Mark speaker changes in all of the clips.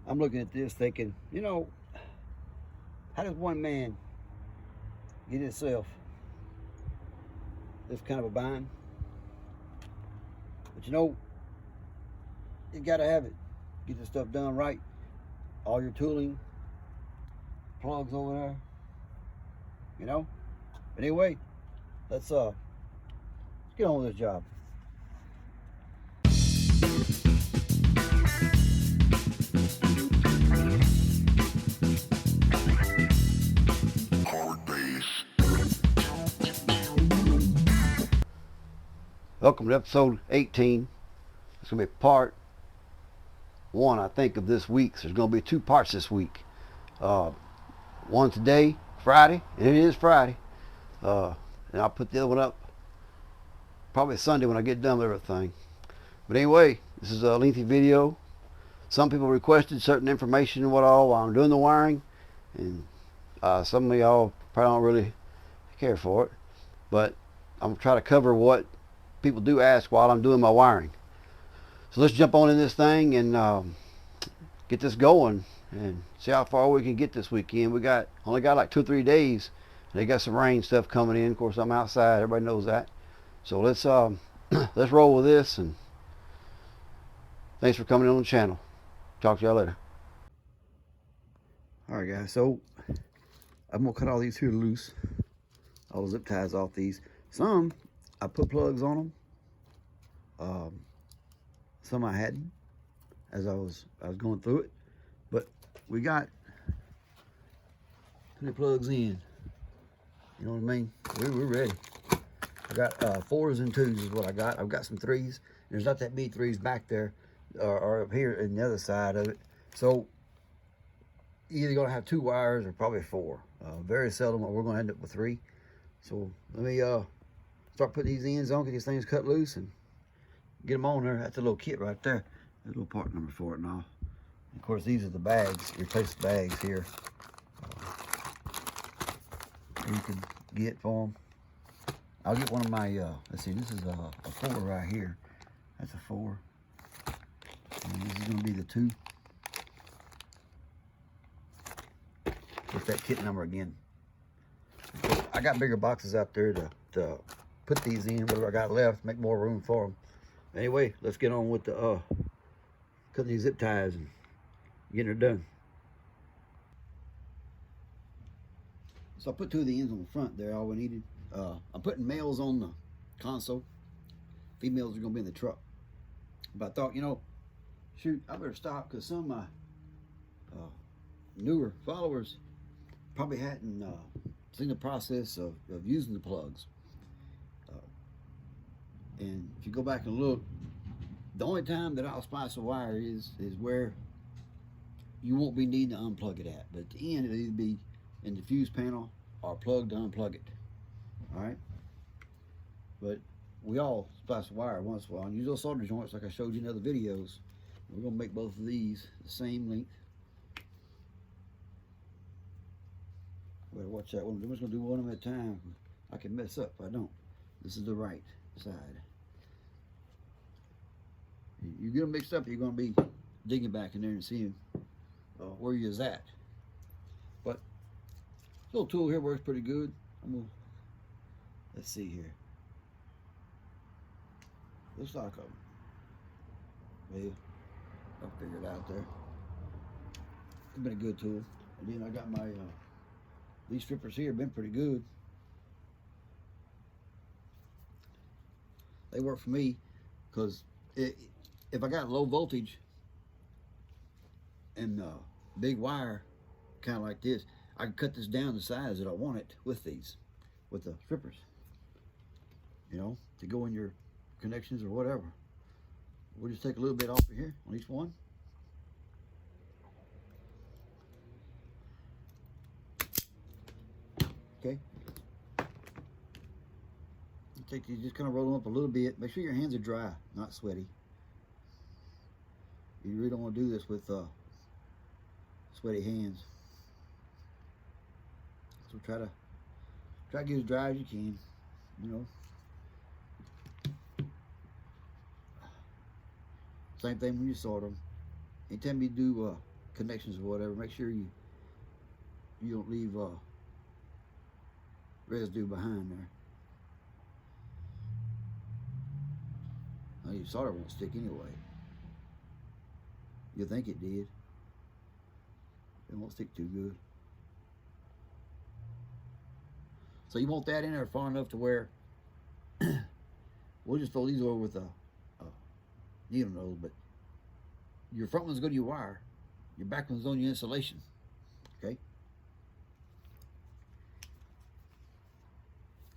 Speaker 1: I'm looking at this thinking, you know, how does one man get himself this kind of a bind? But you know, you gotta have it. Get this stuff done right. All your tooling, plugs over there, you know. But anyway, let's get on with this job. Welcome to episode 18. It's going to be part one, I think, of this week. So there's going to be 2 parts this week. One today, Friday, and it is Friday. And I'll put the other one up probably Sunday when I get done with everything. But anyway, this is a lengthy video. Some people requested certain information and what all while I'm doing the wiring. And some of y'all probably don't really care for it. But I'm going to try to cover what people do ask while I'm doing my wiring. So let's jump on in this thing and get this going and see how far we can get this weekend. We only got like 2 or 3 days. And they got some rain stuff coming in. Of course, I'm outside. Everybody knows that. So let's let's roll with this. And thanks for coming on the channel. Talk to y'all later. All right, guys. So I'm gonna cut all these here loose. All the zip ties off these. Some I put plugs on them. Some I hadn't, as I was going through it. But we got plenty of plugs in. You know what I mean? We're ready. I got 4s and 2s is what I got. I've got some 3s. There's not that many 3s back there or up here in the other side of it. So either gonna have 2 wires or probably 4. Very seldom we're gonna end up with 3. So let me start putting these ends on, get these things cut loose and get them on there. That's a little kit right there. There's a little part number for it and all. Of course, these are the bags. Replace the bags here. You can get for them. I'll get one of my, let's see, this is a 4 right here. That's a 4. And this is going to be the 2. What's that kit number again? I got bigger boxes out there to put these in, whatever I got left, make more room for them. Anyway, let's get on with the cutting these zip ties and getting it done. So I put 2 of the ends on the front there, all we needed. I'm putting males on the console. Females are gonna be in the truck. But I thought, you know, shoot, I better stop because some of my newer followers probably hadn't seen the process of using the plugs. And if you go back and look, the only time that I'll splice a wire is where you won't be needing to unplug it at. But at the end, it'll either be in the fuse panel or plug to unplug it. All right? But we all splice a wire once in a while and use those solder joints like I showed you in other videos. We're going to make both of these the same length. Better watch that one. I'm just going to do one at a time. I can mess up if I don't. This is the right side. You get them mixed up, you're going to be digging back in there and seeing where you're at. But this little tool here works pretty good. Let's see here. Looks like well, I'll figure it out there. It's been a good tool. And then I got my these strippers here have been pretty good. They work for me because if I got low voltage and big wire, kind of like this, I can cut this down the size that I want it with these, with the strippers. You know, to go in your connections or whatever. We'll just take a little bit off of here on each one. Okay. Take these, just kind of roll them up a little bit. Make sure your hands are dry, not sweaty. You really don't want to do this with sweaty hands. So try to get as dry as you can, you know. Same thing when you sort them. Anytime you do connections or whatever, make sure you don't leave residue behind there. Now, your solder won't stick anyway. You think it did. It won't stick too good. So you want that in there far enough to where we'll just fold these over with a needle nose, but your front one's go to your wire, your back one's on your insulation. Okay?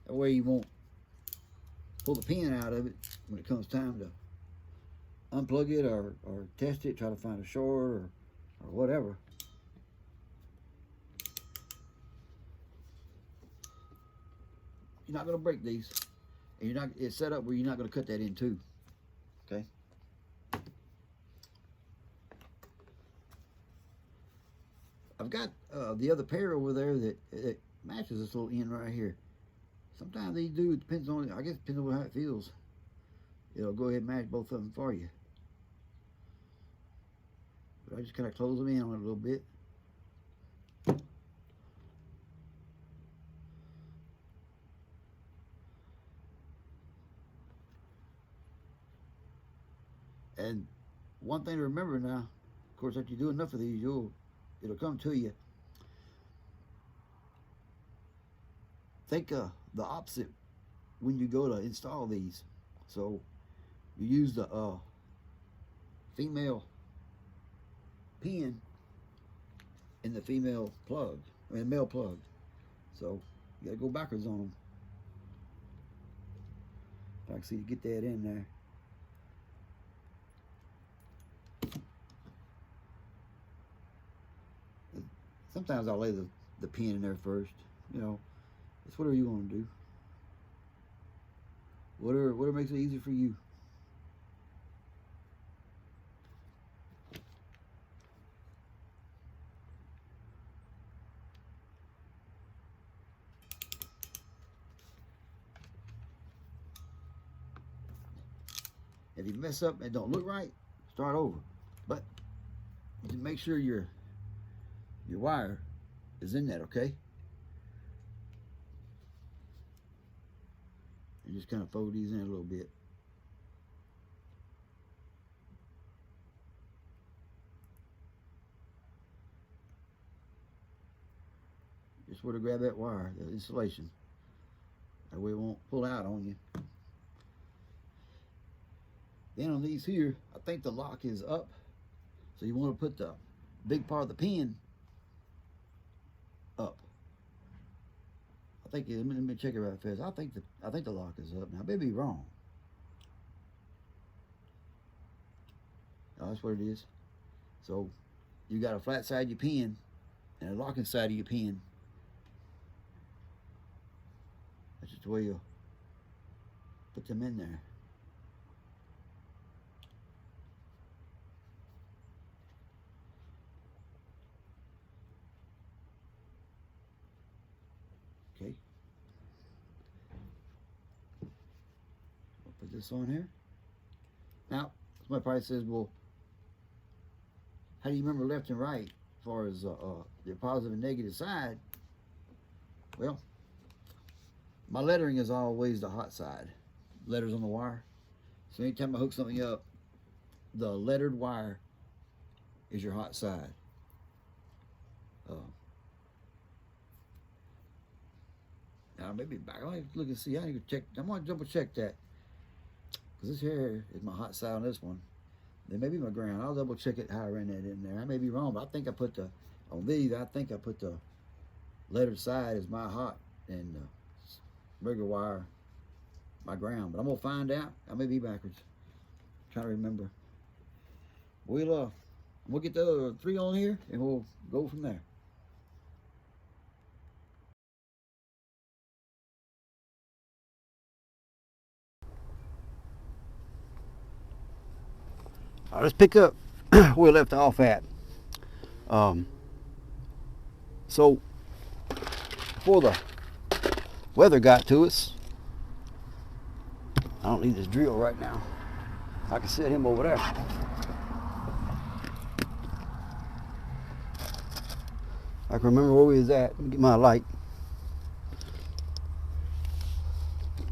Speaker 1: That way you won't pull the pin out of it when it comes time to unplug it or test it, try to find a short or whatever. You're not going to break these, and it's set up where you're not going to cut that in two. Okay? I've got the other pair over there that matches this little end right here. Sometimes these do. It depends on, I guess it depends on how it feels. It'll go ahead and match both of them for you. But I just kind of close them in on it a little bit. And one thing to remember now, of course, if you do enough of these, it'll come to you. Think the opposite when you go to install these. So you use the female pin in the female plug, male plug. So you gotta go backwards on them. If I can see to get that in there. Sometimes I'll lay the pin in there first. You know, it's whatever you want to do. Whatever makes it easy for you. If you mess up and don't look right, start over. But you make sure your wire is in that, okay? And just kind of fold these in a little bit. Just where to grab that wire, the insulation. That way it won't pull out on you. Then on these here, I think the lock is up. So you want to put the big part of the pin up. I think, let me check it right fast. I think the lock is up. Now I may be wrong. Oh, that's what it is. So you got a flat side of your pin and a locking side of your pin. That's just the way you put them in there. Okay. I'll put this on here. Now, somebody probably says, well, how do you remember left and right as far as the positive and negative side? Well, my lettering is always the hot side. Letters on the wire. So anytime I hook something up, the lettered wire is your hot side. Now maybe back. I look and see. I need to check. I'm gonna double check that because this here is my hot side on this one. Then maybe my ground. I'll double check it how I ran that in there. I may be wrong, but I think I put on these. I think I put the lettered side as my hot and the regular wire my ground. But I'm gonna find out. I may be backwards. I'm trying to remember. We'll get the other three on here and we'll go from there. All right, let's pick up where we left off at. So before the weather got to us, I don't need this drill right now. I can set him over there. I can remember where we was at. Let me get my light.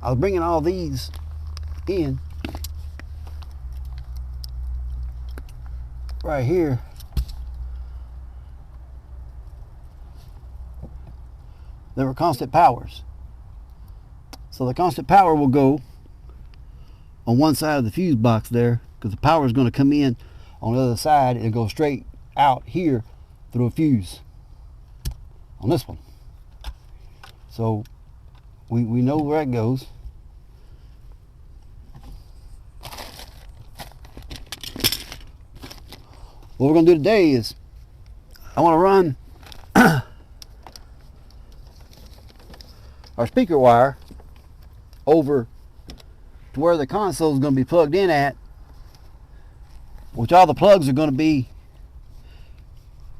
Speaker 1: I was bringing all these in right here. They were constant powers. So the constant power will go on one side of the fuse box there, because the power is going to come in on the other side. It'll go straight out here through a fuse on this one. So we know where it goes. What we're going to do today is I want to run our speaker wire over to where the console is going to be plugged in at, which all the plugs are going to be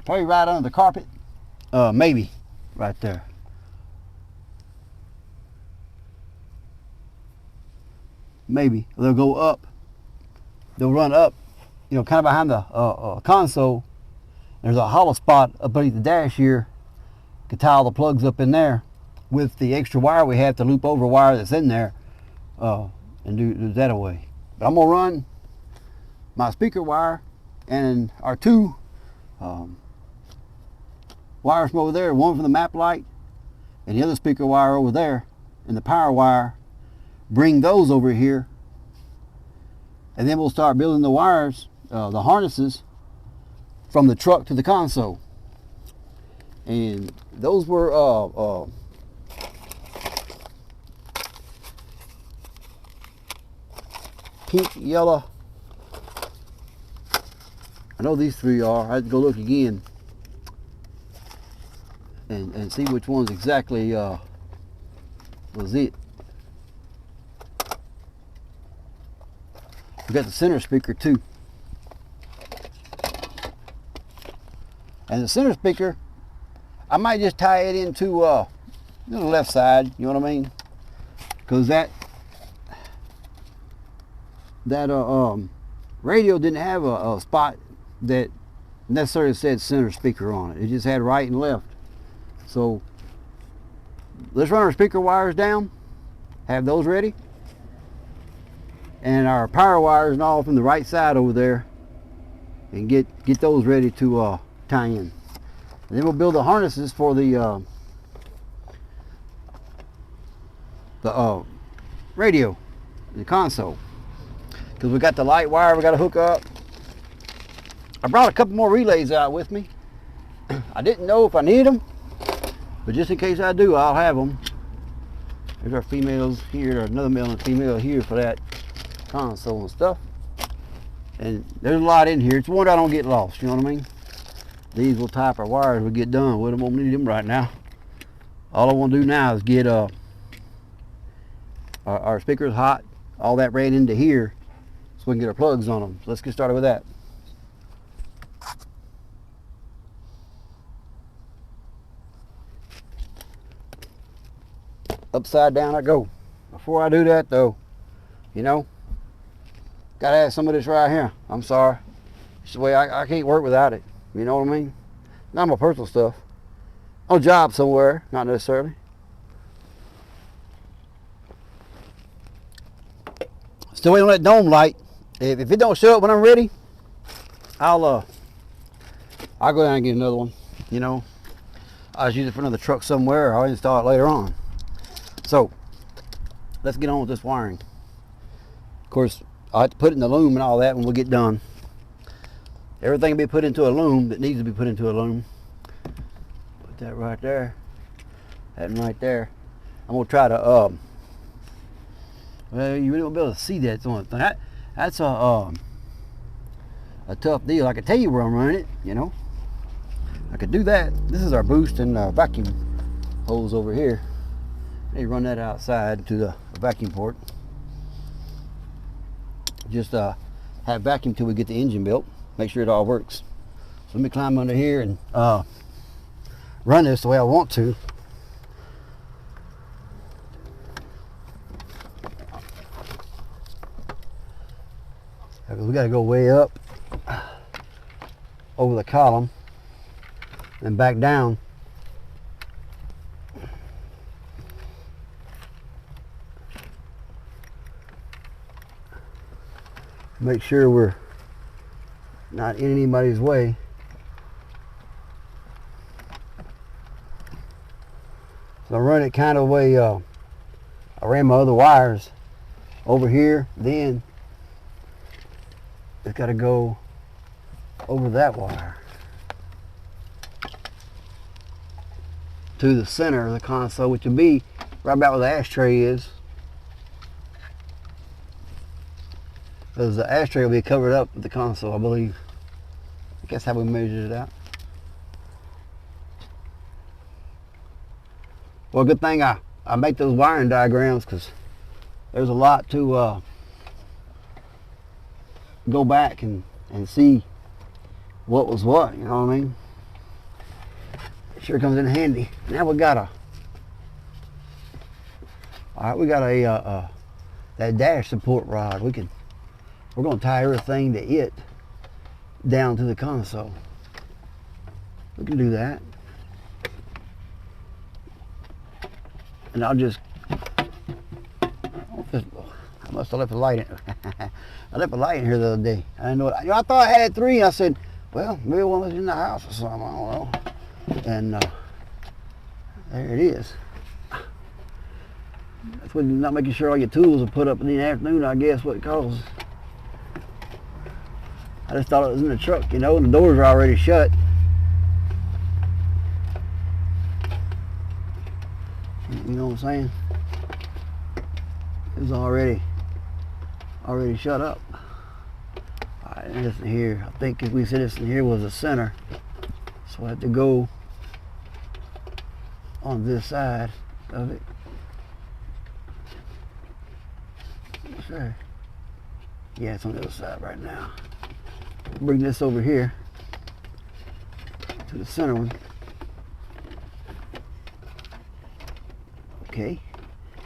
Speaker 1: probably right under the carpet, maybe right there. Maybe they'll go up, they'll run up, you know, kind of behind the console. There's a hollow spot up beneath the dash here. You can tie all the plugs up in there with the extra wire we have to loop over wire that's in there, and do that away. But I'm gonna run my speaker wire and our two wires from over there, one from the map light and the other speaker wire over there, and the power wire, bring those over here, and then we'll start building the wires, the harnesses from the truck to the console. And those were pink, yellow. I know these three are. I had to go look again and see which ones exactly was it. We got the center speaker too. And the center speaker, I might just tie it into the left side, you know what I mean? Because that radio didn't have a spot that necessarily said center speaker on it. It just had right and left. So let's run our speaker wires down, have those ready, and our power wires and all from the right side over there, and get those ready to tie in. And then we'll build the harnesses for the radio, the console, because we got the light wire we got to hook up. I brought a couple more relays out with me. I didn't know if I need them, but just in case I do, I'll have them. There's our females here, there's another male and female here for that console and stuff. And there's a lot in here. It's one I don't get lost, you know what I mean? These will type our wires we get done with them. Won't need them right now. All I want to do now is get our speakers hot, all that ran into here, so we can get our plugs on them. So let's get started with that. Upside down I go. Before I do that though, you know, gotta have some of this right here. I'm sorry. It's the way I can't work without it. You know what I mean? Not my personal stuff. On a job somewhere, not necessarily. Still waiting on that dome light. If it don't show up when I'm ready, I'll go down and get another one. You know, I'll use it for another truck somewhere, or I'll install it later on. So let's get on with this wiring. Of course, I'll have to put it in the loom and all that when we get done. Everything will be put into a loom that needs to be put into a loom. Put that right there. That one right there. I'm gonna try to well, you really won't be able to see that. It's on thing. That's a tough deal. I can tell you where I'm running it, you know. I could do that. This is our boost and vacuum hose over here. They run that outside to the vacuum port. Just have vacuum till we get the engine built. Make sure it all works. So let me climb under here and run this the way I want to. We got to go way up over the column and back down Make sure we're not in anybody's way. So I run it kind of the way I ran my other wires over here. Then it's got to go over that wire to the center of the console, which will be right about where the ashtray is. Because the ashtray will be covered up with the console, I believe. I guess how we measured it out. Well, good thing I make those wiring diagrams, because there's a lot to go back and see what was what, you know what I mean? It sure comes in handy. Now we got a, that dash support rod. We're gonna tie everything to it down to the console. We can do that. And I must have left the light in. I left the light in here the other day. I didn't know what, I thought I had 3. I said, well, maybe one was in the house or something, I don't know. And there it is. That's when you're not making sure all your tools are put up in the afternoon, I guess, what it causes. I just thought it was in the truck, you know, and the doors are already shut. You know what I'm saying? It was already shut up. Alright, and this in here, I think if we said this in here was the center, so I have to go on this side of it. Sure. Yeah, it's on the other side right now. Bring this over here to the center one. Okay,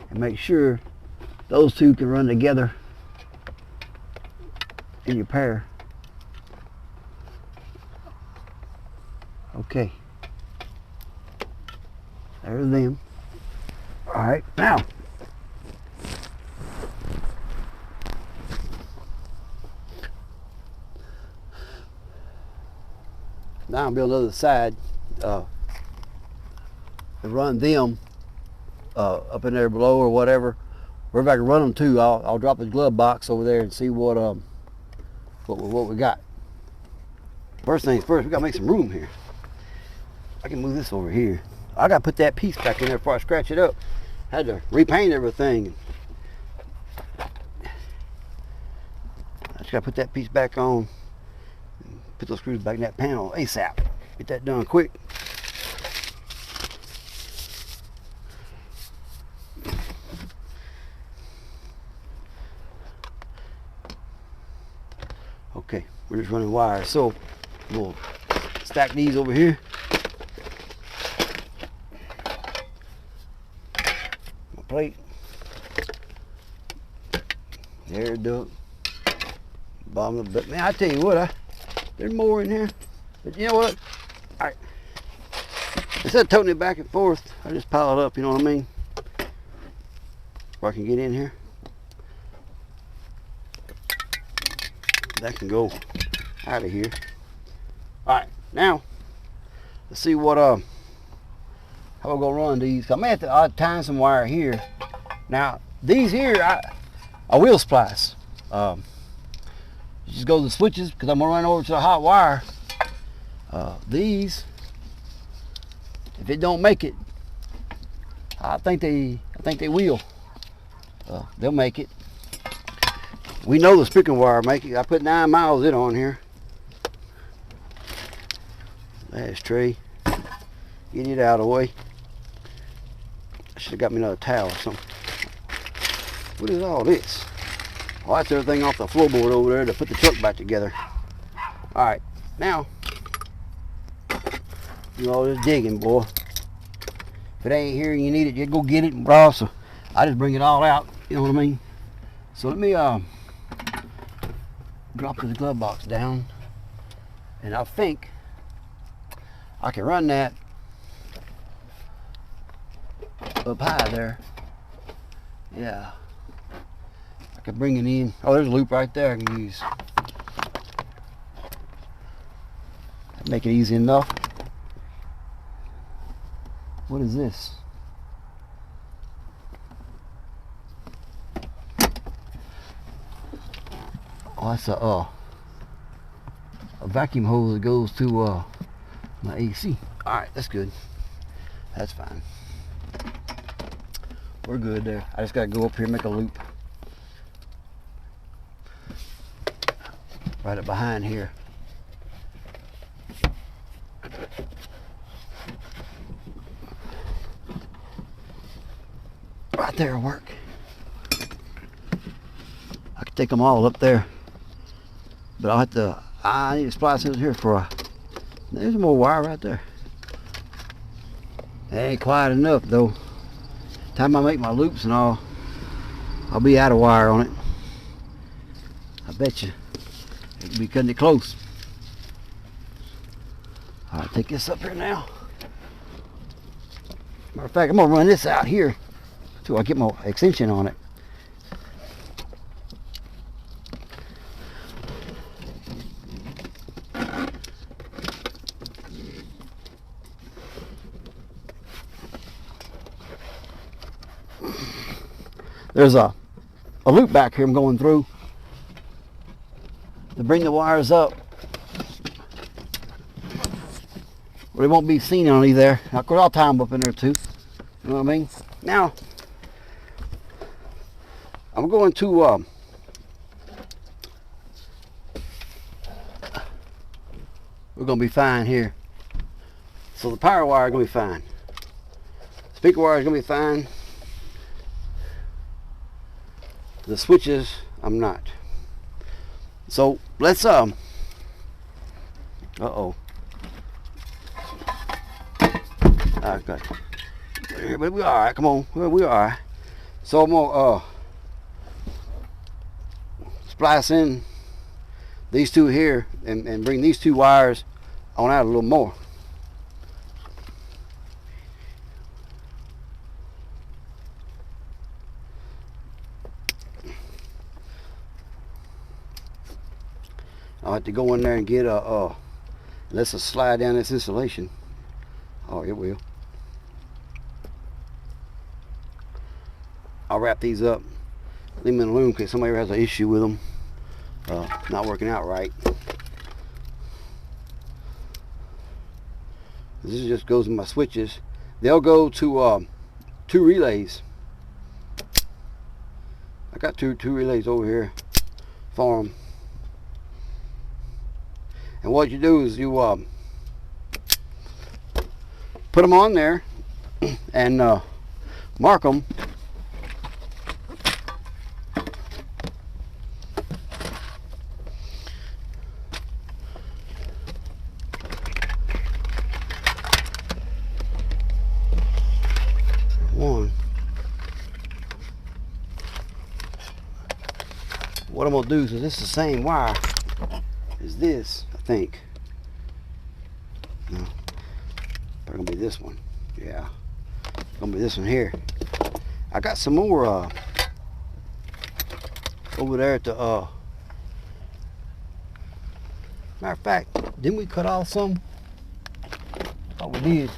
Speaker 1: and make sure those two can run together in your pair. Okay, there's them. All right, now I'll build the other side and run them up in there below or whatever. Wherever I can run them to, I'll drop the glove box over there and see what we got. First things first, we gotta make some room here. I can move this over here. I gotta put that piece back in there before I scratch it up. I had to repaint everything. I just gotta put that piece back on. Put those screws back in that panel ASAP. Get that done quick. Okay, we're just running wires. So we'll stack these over here. My plate. Air duct. Bottom of the butt. Man, I tell you what, there's more in here. But you know what? Instead of toting it back and forth, I just pile it up, you know what I mean? Where I can get in here. That can go out of here. Alright, now let's see what how we're gonna run these. I may have to tie some wire here. Now these here I will splice. Just go to the switches because I'm gonna run over to the hot wire. These, if it don't make it, I think they will. They'll make it. We know the speaking wire make it. I put 9 miles in on here. Ashtray. Get it out of the way. I should have got me another towel or something. What is all this? Oh, that's everything off the floorboard over there to put the truck back together. Alright, now do all this digging, boy. If it ain't here and you need it, you go get it and raw. So I just bring it all out, you know what I mean? So let me drop this glove box down, and I think I can run that up high there. Yeah, I can bring it in. Oh, there's a loop right there I can use. Make it easy enough. What is this? Oh, that's a vacuum hose that goes to my AC. Alright, that's good. That's fine. We're good there. I just gotta go up here and make a loop. Right up behind here. Right there will work. I could take them all up there. But I'll have to, I need to splice in here for a, there's more wire right there. It ain't quiet enough though. Time I make my loops and all, I'll be out of wire on it. I bet you. It'll be cutting it close. Alright, take this up here now. Matter of fact, I'm gonna run this out here till I get my extension on it. There's a loop back here I'm going through to bring the wires up where they won't be seen on either. Of course, I'll tie them up in there too. You know what I mean? Now, I'm going to we're going to be fine here. So the power wire is going to be fine. Speaker wire is going to be fine. The switches, I'm not. So let's uh-oh. Okay. But we all right. Come on, we all right. So I'm gonna splice in these two here and bring these two wires on out a little more. I'll have to go in there and get a let's slide down this insulation. Oh, it will. I'll wrap these up, leave them in the loom in case somebody has an issue with them not working out right. This just goes in my switches. They'll go to 2 relays. I got two relays over here for them. And what you do is you put them on there and mark them. What I'm gonna do is this is the same wire as this, I think. No, probably gonna be this one. Yeah, it's gonna be this one here. I got some more over there at the matter of fact, didn't we cut off some? Oh, we did.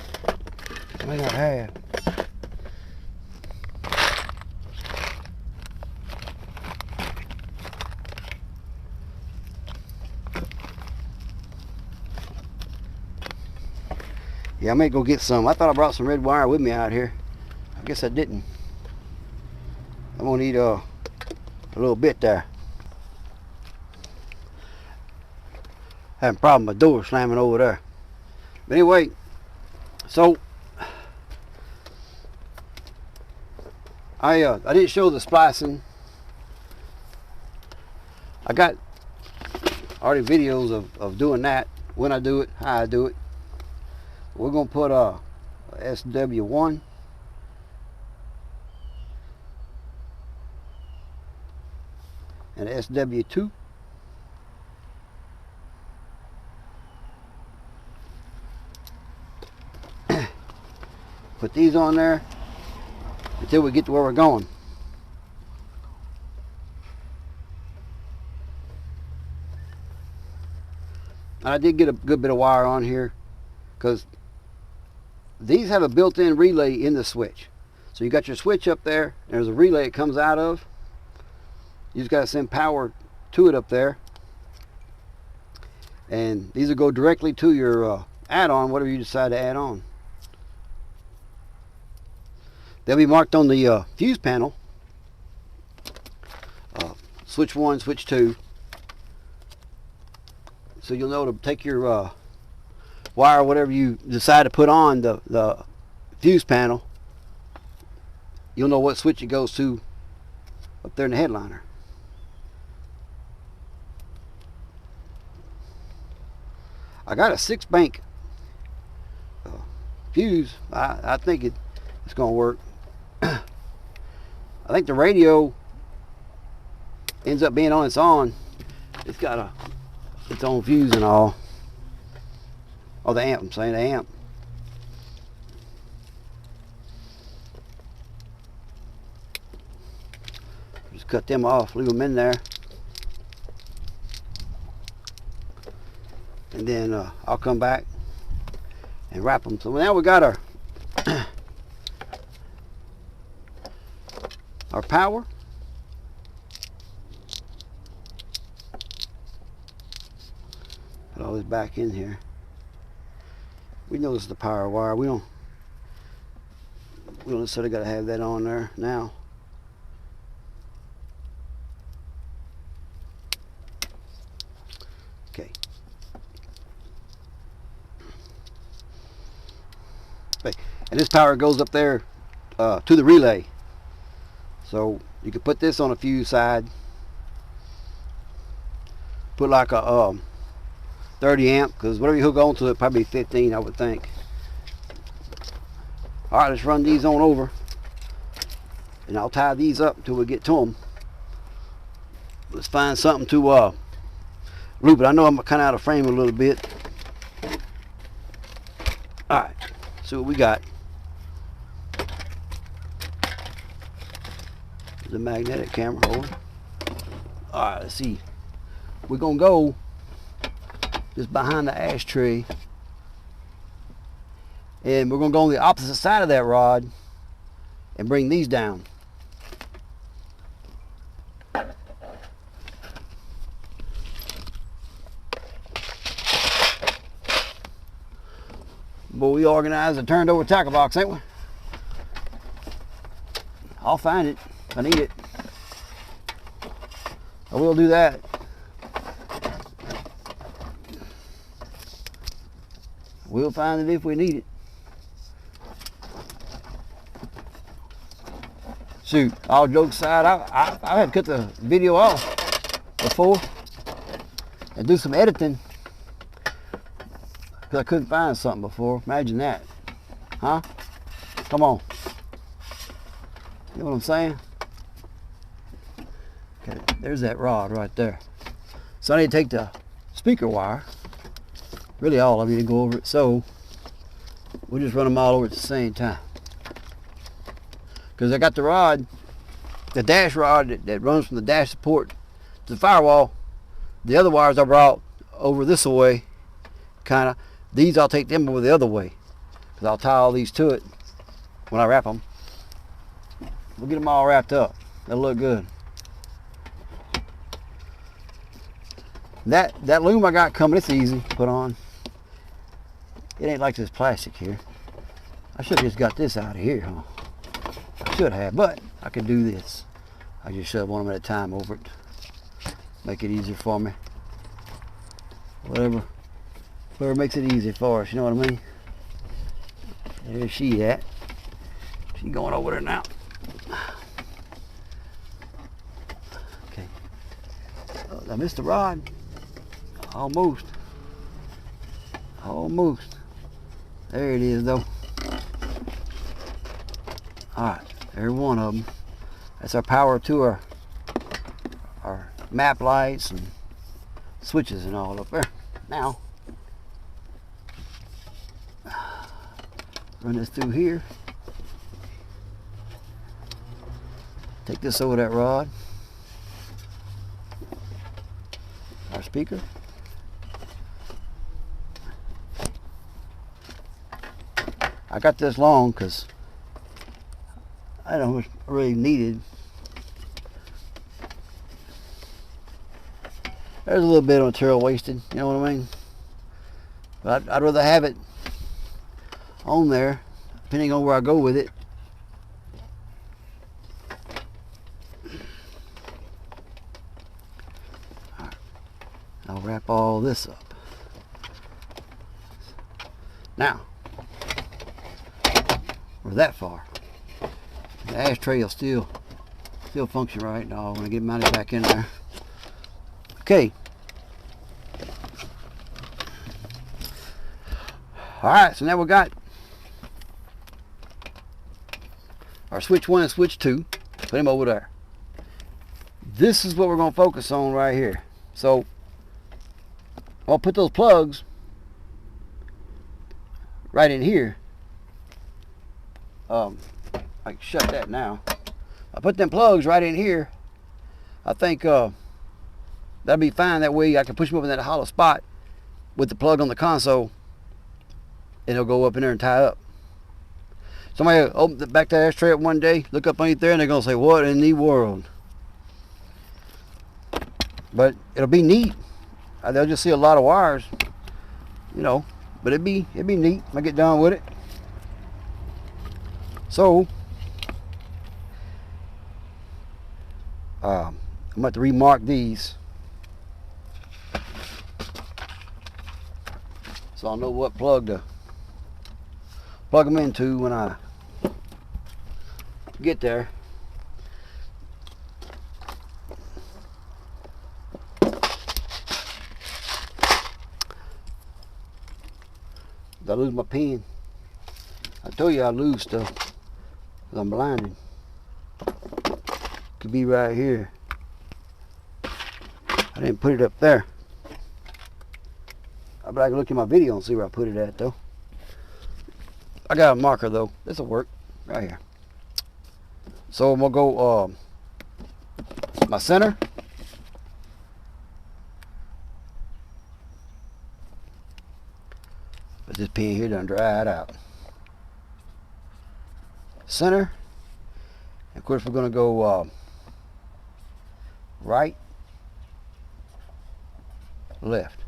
Speaker 1: May not have. Yeah, I may go get some. I thought I brought some red wire with me out here. I guess I didn't. I'm gonna need a little bit there. Having a problem with my door slamming over there. But anyway, so I didn't show the splicing. I got already videos of doing that, when I do it, how I do it. We're going to put a SW1 and a SW2. Put these on there until we get to where we're going. And I did get a good bit of wire on here because these have a built-in relay in the switch. So you got your switch up there, and there's a relay it comes out of. You just got to send power to it up there. And these will go directly to your add-on, whatever you decide to add on. They'll be marked on the fuse panel. Switch 1, switch 2. So you'll know to take your wire, whatever you decide to put on the fuse panel. You'll know what switch it goes to up there in the headliner. I got a 6-bank fuse. I think it's going to work. I think the radio ends up being on its own. It's got its own fuse and all. Oh, the amp, I'm saying the amp. Just cut them off, leave them in there. And then I'll come back and wrap them. So now we got our our power. Put all this back in here. We know this is the power wire. We don't necessarily got to have that on there now. Okay. And this power goes up there to the relay. So you could put this on a fuse side. Put like a 30 amp, because whatever you hook onto it, probably 15, I would think. All right, let's run these on over, and I'll tie these up until we get to them. Let's find something to loop it. I know I'm kind of out of frame a little bit. All right, see what we got. The magnetic camera holder. All right, let's see. We're gonna go just behind the ashtray, and we're gonna go on the opposite side of that rod and bring these down. Boy, we organized a turned over tackle box, ain't we? I'll find it if I need it. I will do that. We'll find it if we need it. Shoot, all jokes aside, I had to cut the video off before and do some editing because I couldn't find something before. Imagine that. Huh? Come on. You know what I'm saying? Okay, there's that rod right there. So I need to take the speaker wire. Really all of you to go over it, so we'll just run them all over at the same time. Because I got the rod, the dash rod that runs from the dash support to the firewall. The other wires I brought over this way, kind of. These I'll take them over the other way, because I'll tie all these to it when I wrap them. We'll get them all wrapped up. That'll look good. That loom I got coming, it's easy to put on. It ain't like this plastic here. I should have just got this out of here, huh? I should have, but I could do this. I just shove one of them at a time over it. Make it easier for me. Whatever makes it easy for us, you know what I mean? There's she at. She going over there now. Okay. Oh, I missed the rod. Almost. There it is though. Alright, there's one of them. That's our power to our map lights and switches and all up there. Now, run this through here. Take this over that rod. Our speaker. I got this long because I don't know what's really needed. There's a little bit of material wasted, you know what I mean? But I'd rather have it on there, depending on where I go with it. Right. I'll wrap all this up. Now, we're that far. The ashtray will still function right now when I get mounted back in there. Okay. Alright, so now we got our switch 1 and switch 2. Put them over there. This is what we're going to focus on right here. So I'll put those plugs right in here. I can shut that now. I put them plugs right in here. I think that'll be fine. That way I can push them up in that hollow spot with the plug on the console, and it'll go up in there and tie up. Somebody will open the back to the ashtray up one day, look up underneath there, and they're gonna say, "What in the world?" But it'll be neat. They'll just see a lot of wires, you know. But it'd be neat when I get done with it. So I'm going to remark these so I'll know what plug to plug them into when I get there. Did I lose my pen? I told you I lose stuff because I'm blinded. Could be right here. I didn't put it up there. But I can look at my video and see where I put it at though. I got a marker though. This'll work right here. So I'm gonna go my center. But this pin here done dried out. Center. And of course we're gonna go right, left.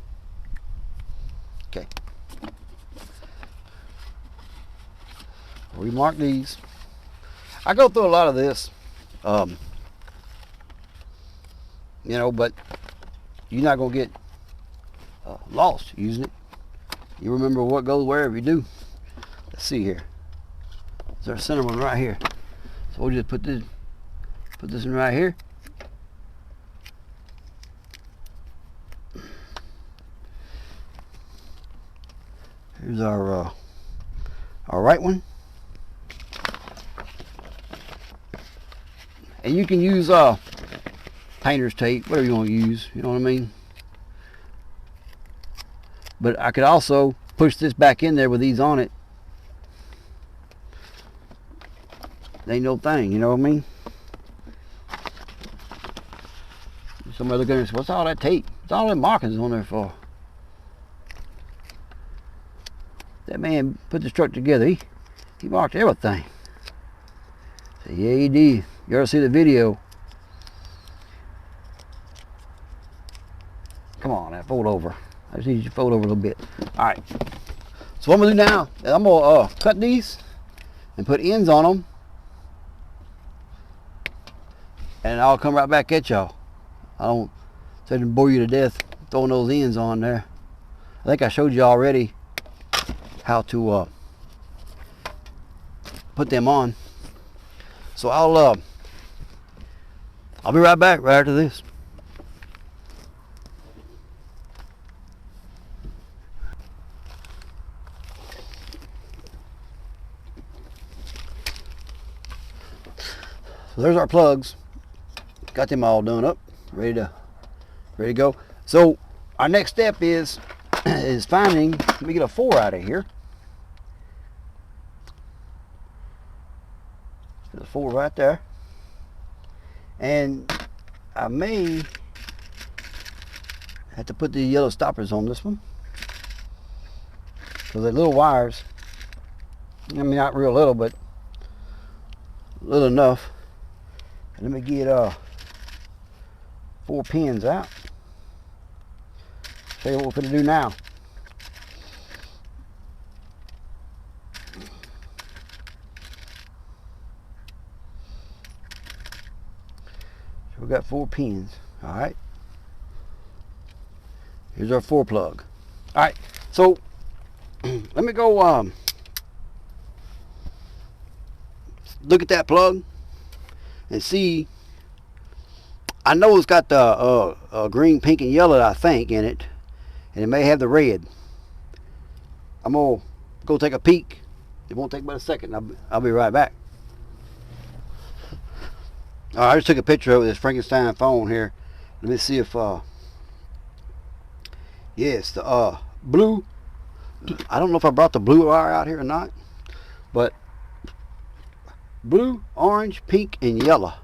Speaker 1: Okay. Remark these. I go through a lot of this, you know, but you're not gonna get lost using it. You remember what goes wherever you do. Let's see here. There's our center one right here. So we'll just put this in right here. Here's our right one. And you can use painter's tape, whatever you want to use, you know what I mean? But I could also push this back in there with these on it. Ain't no thing, you know what I mean? Somebody look at it and say, "What's all that tape? What's all that markings on there for?" That man put this truck together. He marked everything. I said, "Yeah, he did. You ever see the video?" Come on now, fold over. I just need you to fold over a little bit. Alright. So what I'm going to do now is I'm going to cut these and put ends on them. And I'll come right back at y'all. I don't say to bore you to death throwing those ends on there. I think I showed you already how to put them on. So I'll be right back right after this. So there's our plugs. Got them all done up, ready to go. So our next step is finding. Let me get a 4 out of here. There's a 4 right there. And I may have to put the yellow stoppers on this one because the little wires I mean, not real little, but little enough. Let me get 4 pins out. Show you what we're going to do now. So we got 4 pins. All right. Here's our 4 plug. All right. So let me go look at that plug and see. I know it's got the green, pink, and yellow, I think, in it, and it may have the red. I'm gonna go take a peek. It won't take but a second. I'll be right back. All right, I just took a picture of this Frankenstein phone here. Let me see if yes, the blue. I don't know if I brought the blue wire out here or not, but blue, orange, pink, and yellow.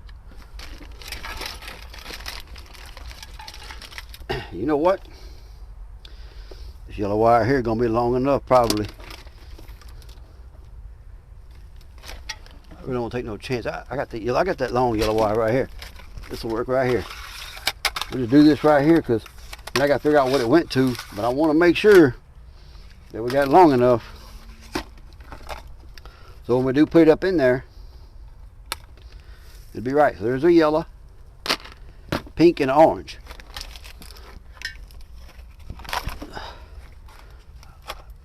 Speaker 1: You know what? This yellow wire here gonna be long enough, probably. I really don't take no chance. I got that long yellow wire right here. This will work right here. We'll just do this right here because I got to figure out what it went to, but I want to make sure that we got it long enough. So when we do put it up in there, it'll be right. So there's a yellow, pink, and orange.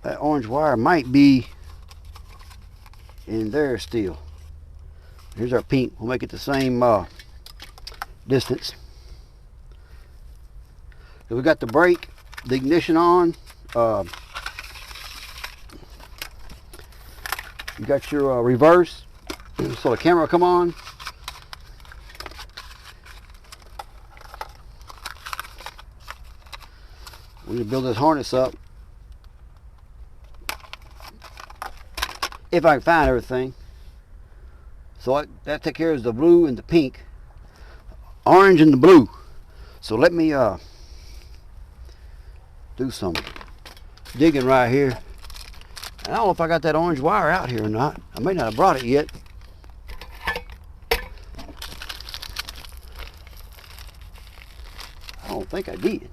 Speaker 1: That orange wire might be in there still. Here's our pink. We'll make it the same distance. So we got the brake, the ignition on. You got your reverse, so the camera will come on. We need to build this harness up. If I can find everything. So that takes care of the blue and the pink, orange and the blue. So let me do some digging right here. And I don't know if I got that orange wire out here or not. I may not have brought it yet. I don't think I did.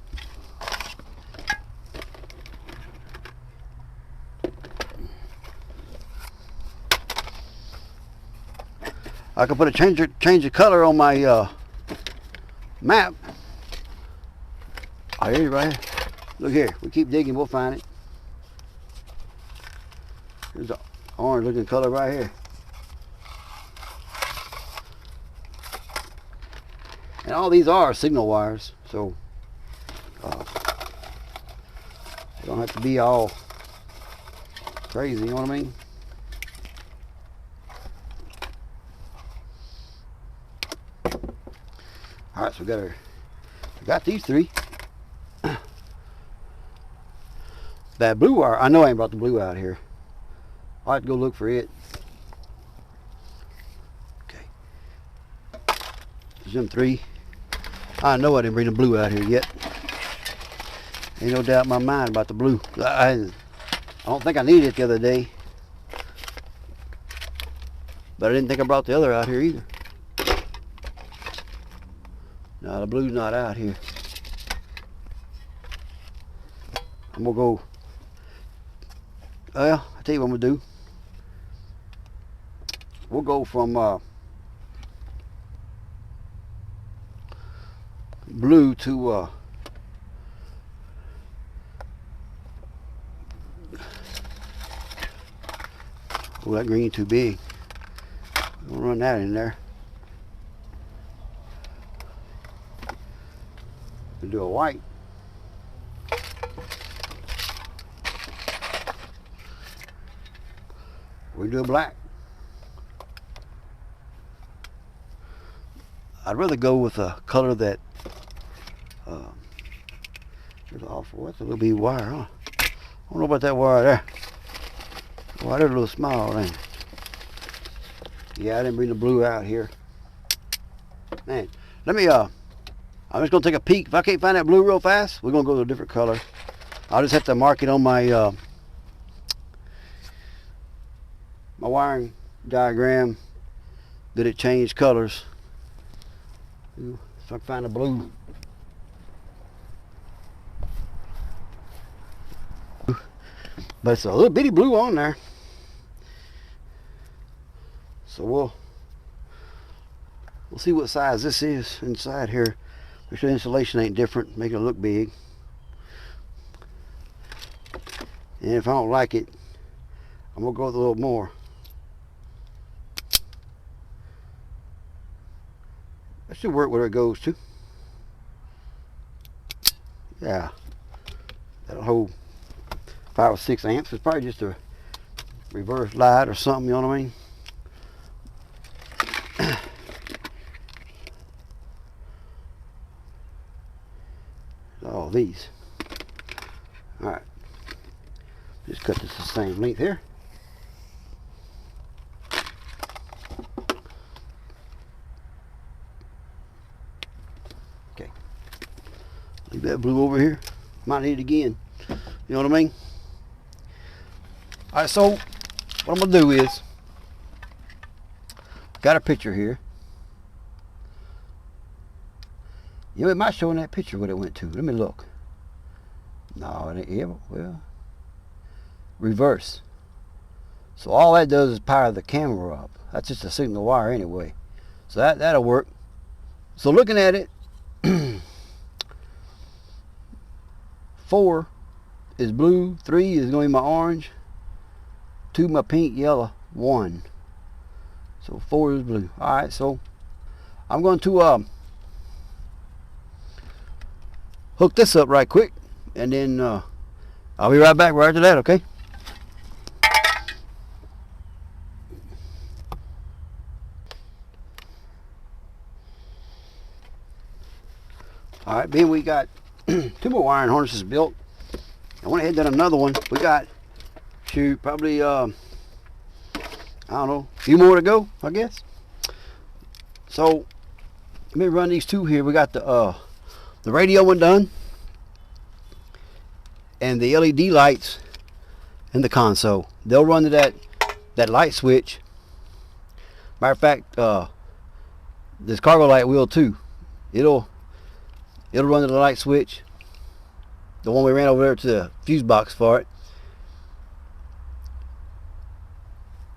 Speaker 1: I could put a change of color on my map. Oh, here, right here. Look here. We keep digging, we'll find it. Here's the orange looking color right here. And all these are signal wires, so they don't have to be all crazy, you know what I mean? All right, so we got these 3. That blue wire, I know I ain't brought the blue out here. I'll have to go look for it. Okay. There's them 3. I know I didn't bring the blue out here yet. Ain't no doubt in my mind about the blue. I don't think I needed it the other day. But I didn't think I brought the other out here either. No, the blue's not out here. I'm gonna go. Well, I'll tell you what I'm gonna do. We'll go from blue to oh, that green too big. We'll run that in there. We'll do a white. We do a black. I'd rather go with a color that there's off. What's a little bit wire, huh? I don't know about that wire there. Why they're a little small, ain't it? Yeah, I didn't bring the blue out here. Man, let me I'm just gonna take a peek. If I can't find that blue real fast, we're gonna go to a different color. I'll just have to mark it on my my wiring diagram that it changed colors. If I can find a blue. But it's a little bitty blue on there. So we'll see what size this is inside here. Make sure the insulation ain't different, make it look big. And if I don't like it, I'm gonna go with a little more. That should work where it goes to. Yeah, that'll hold 5 or 6 amps. It's probably just a reverse light or something, you know what I mean? All these. Alright. Just cut this the same length here. Okay. Leave that blue over here. Might need it again. You know what I mean? Alright, so what I'm going to do is, got a picture here. You know, it might show in that picture what it went to. Let me look. No, it ain't. Yeah, well, reverse. So all that does is power the camera up. That's just a signal wire anyway. So that'll work. So looking at it, 4 is blue, 3 is going to be my orange, 2 my pink, yellow, 1. So 4 is blue. All right, so I'm going to hook this up right quick, and then I'll be right back right after that, okay? All right, being we got 2 more wiring harnesses built, I went ahead and done another one. We got, shoot, probably, I don't know, a few more to go, I guess. So, let me run these 2 here. We got the radio one done, and the LED lights in the console. They'll run to that light switch. Matter of fact, this cargo light will too. It'll run to the light switch, the one we ran over there to the fuse box for it,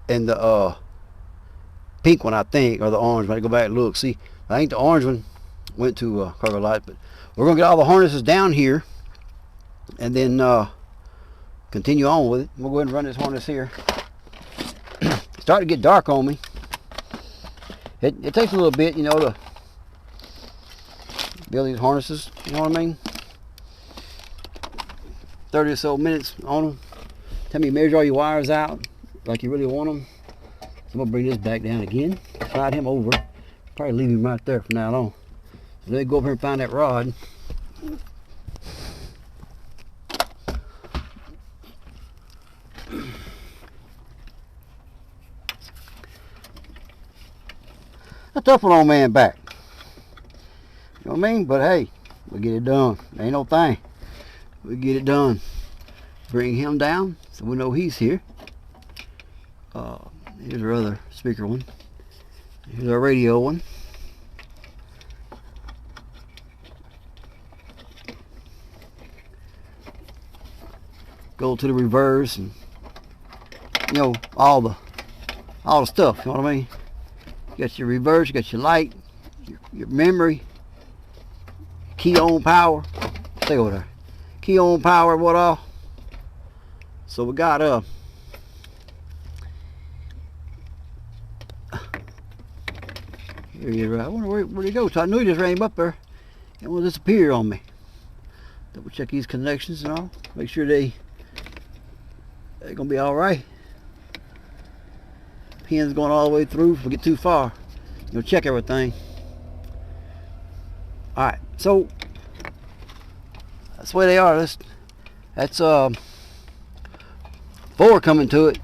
Speaker 1: and the pink one, I think, or the orange one. I go back and look. See, I think the orange one went to cargo light, but we're gonna get all the harnesses down here and then continue on with it. We'll go ahead and run this harness here. It's starting to get dark on me. It takes a little bit, you know, to build these harnesses, you know what I mean? 30 or so minutes on them. Tell me, measure all your wires out like you really want them. So I'm gonna bring this back down again, slide him over, probably leave him right there from now on. So let me go over here and find that rod. A tough one on man back. You know what I mean? But hey, we get it done. Ain't no thing. We get it done. Bring him down so we know he's here. Here's our other speaker one. Here's our radio one. Go to the reverse and, you know, all the stuff, you know what I mean? You got your reverse, you got your light, your memory, key on power. Stay over there. Key on power, what all? So we got here he is, right? I wonder where'd he go? So I knew he just ran him up there. It will disappear on me. Double check these connections and all. Make sure they're gonna be all right. Pins going all the way through. If we get too far, you'll check everything. All right, so that's the way they are. That's 4 coming to it.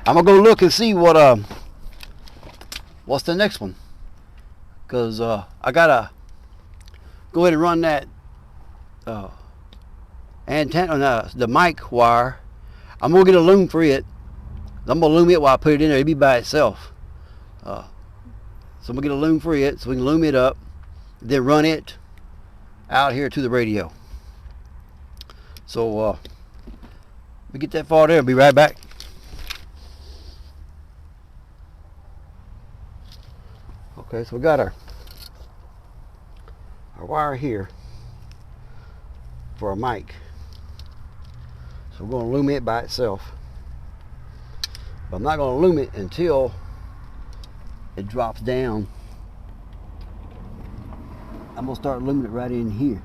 Speaker 1: I'm gonna go look and see what's the next one, because I gotta go ahead and run that antenna, the mic wire. I'm gonna get a loom for it, I'm gonna loom it while I put it in there. It'll be by itself. So I'm gonna get a loom for it, so we can loom it up, then run it out here to the radio. So we get that far there. I'll be right back. Okay, so we got our wire here for a mic. So we're going to loom it by itself. But I'm not going to loom it until it drops down. I'm going to start looming it right in here.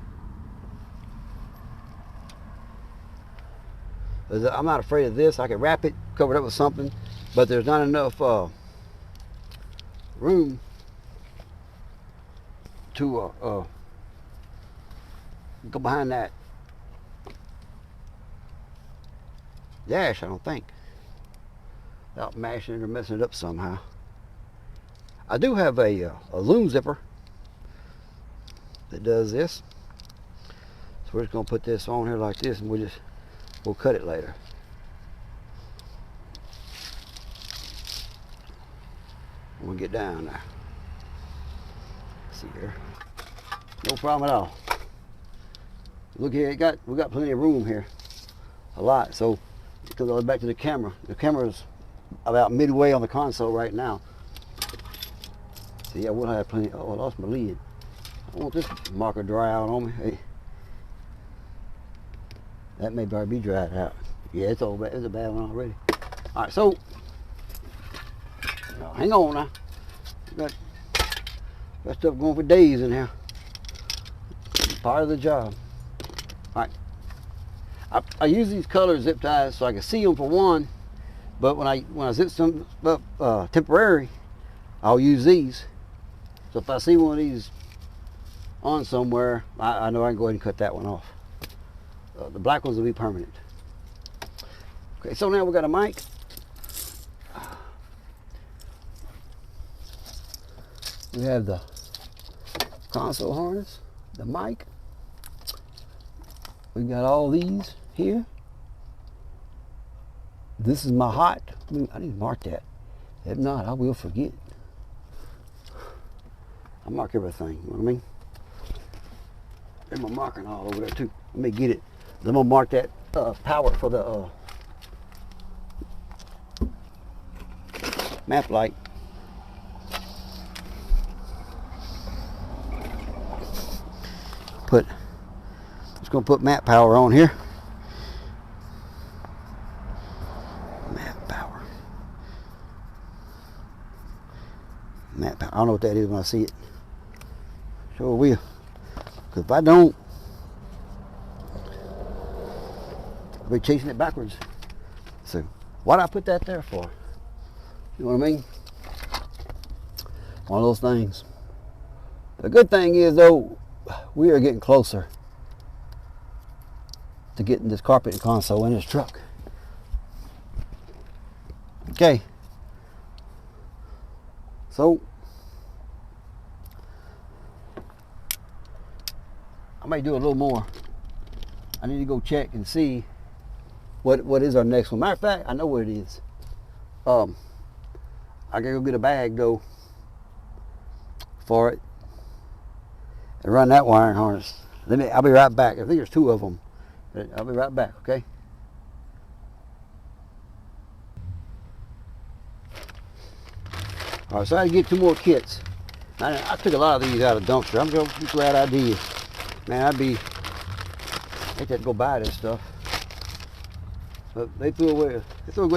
Speaker 1: I'm not afraid of this. I can wrap it, cover it up with something, but there's not enough room to go behind that dash, I don't think, without mashing it or messing it up somehow. I do have a loom zipper that does this, so we're just going to put this on here like this, and we'll cut it later. We'll get down there. Let's see here. No problem at all. Look here, we got plenty of room here. A lot. So because I go back to the camera. The camera's about midway on the console right now. So yeah, we'll have plenty. Oh, I lost my lid. I want this marker dry out on me. Hey. That may better be dried out. Yeah, it's all bad. It's a bad one already. All right, so hang on now. Got stuff going for days in here. Part of the job. All right. I use these color zip ties so I can see them for one, but when I zip some up temporary, I'll use these. So if I see one of these on somewhere, I know I can go ahead and cut that one off. The black ones will be permanent. Okay, so now we got a mic. We have the console harness, the mic. We got all these here. This is my hot. I need to mark that. If not, I will forget. I mark everything, you know what I mean? There's my marking all over there too. Let me get it. I'm gonna mark that power for the map light. Just gonna put map power on here. Map power. Map power. I don't know what that is when I see it. Sure will. Because if I don't, I'll be chasing it backwards. So why'd I put that there for? You know what I mean? One of those things. The good thing is though, we are getting closer to getting this carpet and console in this truck. Okay. So I may do a little more. I need to go check and see what is our next one. Matter of fact, I know what it is. I gotta go get a bag though for it and run that wiring harness. I'll be right back. I think there's two of them. I'll be right back, okay? All right, so I had to get two more kits. I took a lot of these out of the dumpster. I'm just glad I did. Man, I hate to go buy this stuff. But they threw away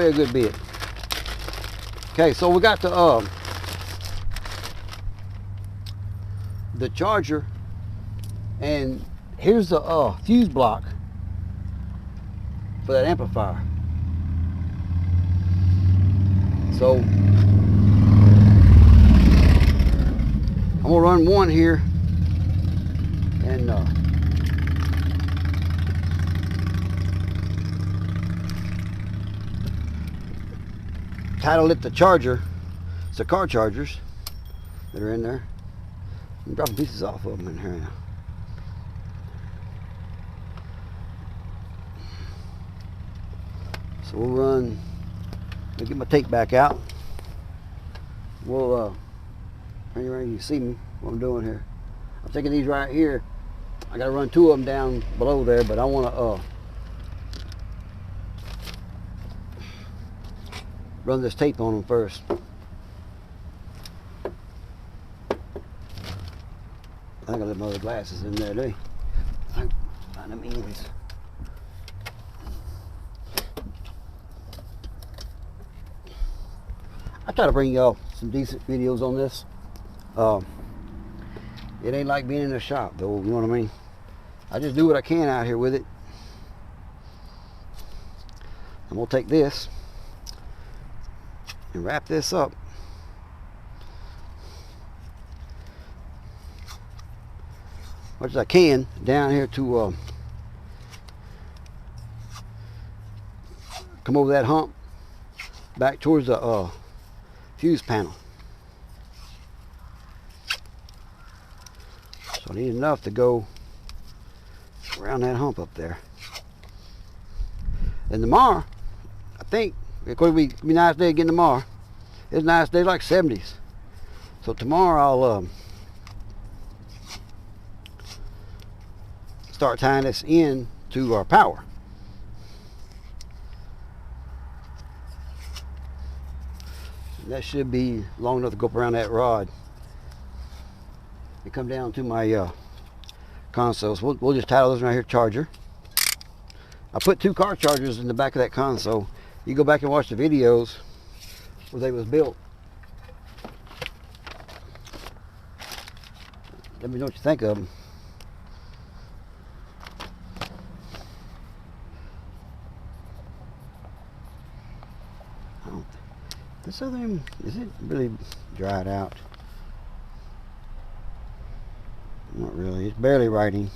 Speaker 1: a good bit. Okay, so we got the charger, and here's the fuse block for that amplifier. So I'm gonna run one here and title it the charger. It's the car chargers that are in there. I'm dropping pieces off of them in here now. So we'll run Let me get my tape back out. We'll bring you around. You can see me what I'm doing here. I'm taking these right here. I got to run 2 of them down below there, but I want to run this tape on them first. I think I left my other glasses in there, do you? I find them ends. I try to bring y'all some decent videos on this. It ain't like being in a shop though, you know what I mean? I just do what I can out here with it. I'm gonna take this and wrap this up. Much as I can down here to come over that hump back towards the fuse panel. So I need enough to go around that hump up there. And tomorrow, I think it's going to be a nice day again tomorrow. It's a nice day, like 70s. So tomorrow I'll start tying this in to our power. And that should be long enough to go up around that rod and come down to my console. So we'll just tie those right here, charger. I put 2 car chargers in the back of that console. You go back and watch the videos where they was built. Let me know what you think of them. This other one, is it really dried out? Not really. It's barely writing.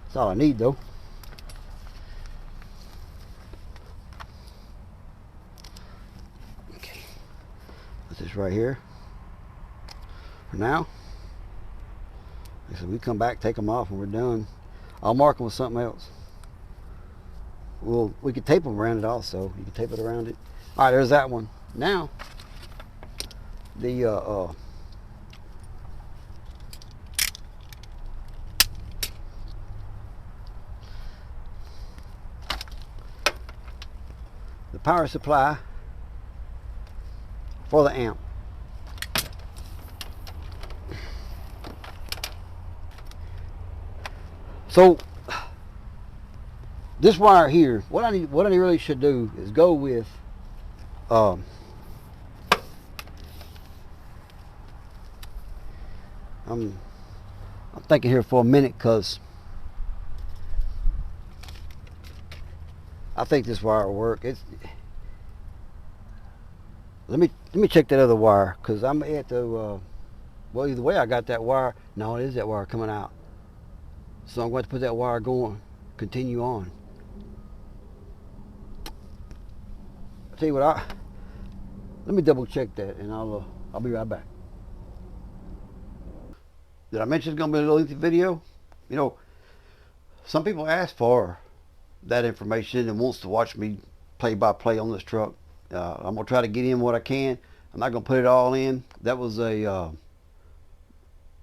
Speaker 1: That's all I need though. Okay. Put this right here. For now. Like I said, we come back, take them off, and we're done. I'll mark them with something else. We could tape them around it also. You can tape it around it. All right, there's that one. Now, the power supply for the amp. So this wire here, what I really should do is go with I'm thinking here for a minute, because I think this wire will work. Let me check that other wire, because I'm at the well, either way I got that wire. No, it is that wire coming out. So I'm going to put that wire going, continue on. I'll tell you what, let me double check that, and I'll be right back. Did I mention it's going to be a lengthy video? You know, some people ask for that information and wants to watch me play by play on this truck. I'm going to try to get in what I can. I'm not going to put it all in. That was about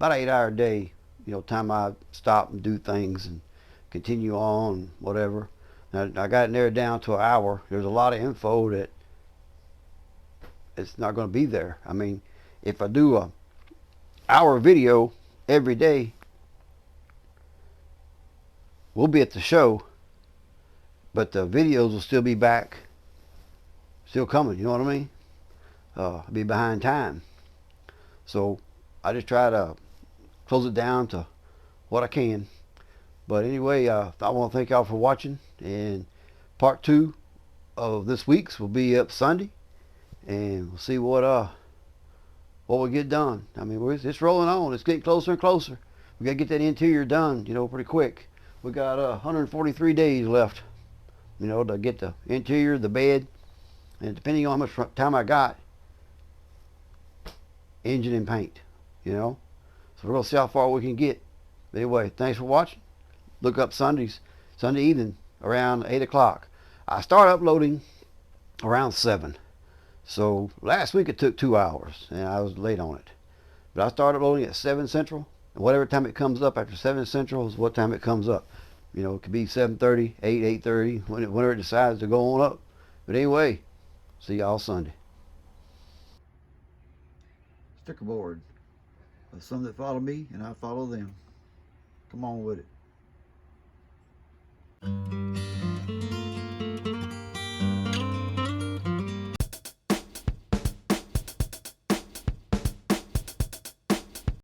Speaker 1: an 8-hour day, you know, time I stop and do things and continue on, whatever. Now, I got it narrowed down to an hour. There's a lot of info that it's not going to be there. I mean, if I do a hour video every day, we'll be at the show, but the videos will still be back, still coming, you know what I mean? I'll be behind time. So I just try to close it down to what I can. But anyway, I want to thank y'all for watching, and part 2 of this week's will be up Sunday, and we'll see what we get done. I mean, it's rolling on. It's getting closer and closer. We got to get that interior done, you know, pretty quick. We got 143 days left, you know, to get the interior, the bed, and depending on how much time I got, engine and paint, you know. So we're going to see how far we can get. But anyway, thanks for watching. Look up Sunday evening around 8 o'clock. I start uploading around 7. So last week it took 2 hours and I was late on it. But I started loading at 7 Central, and whatever time it comes up after 7 Central is what time it comes up. You know, it could be 7:30, 8:30, whenever it decides to go on up. But anyway, see y'all Sunday. Sticker board of some that follow me and I follow them. Come on with it.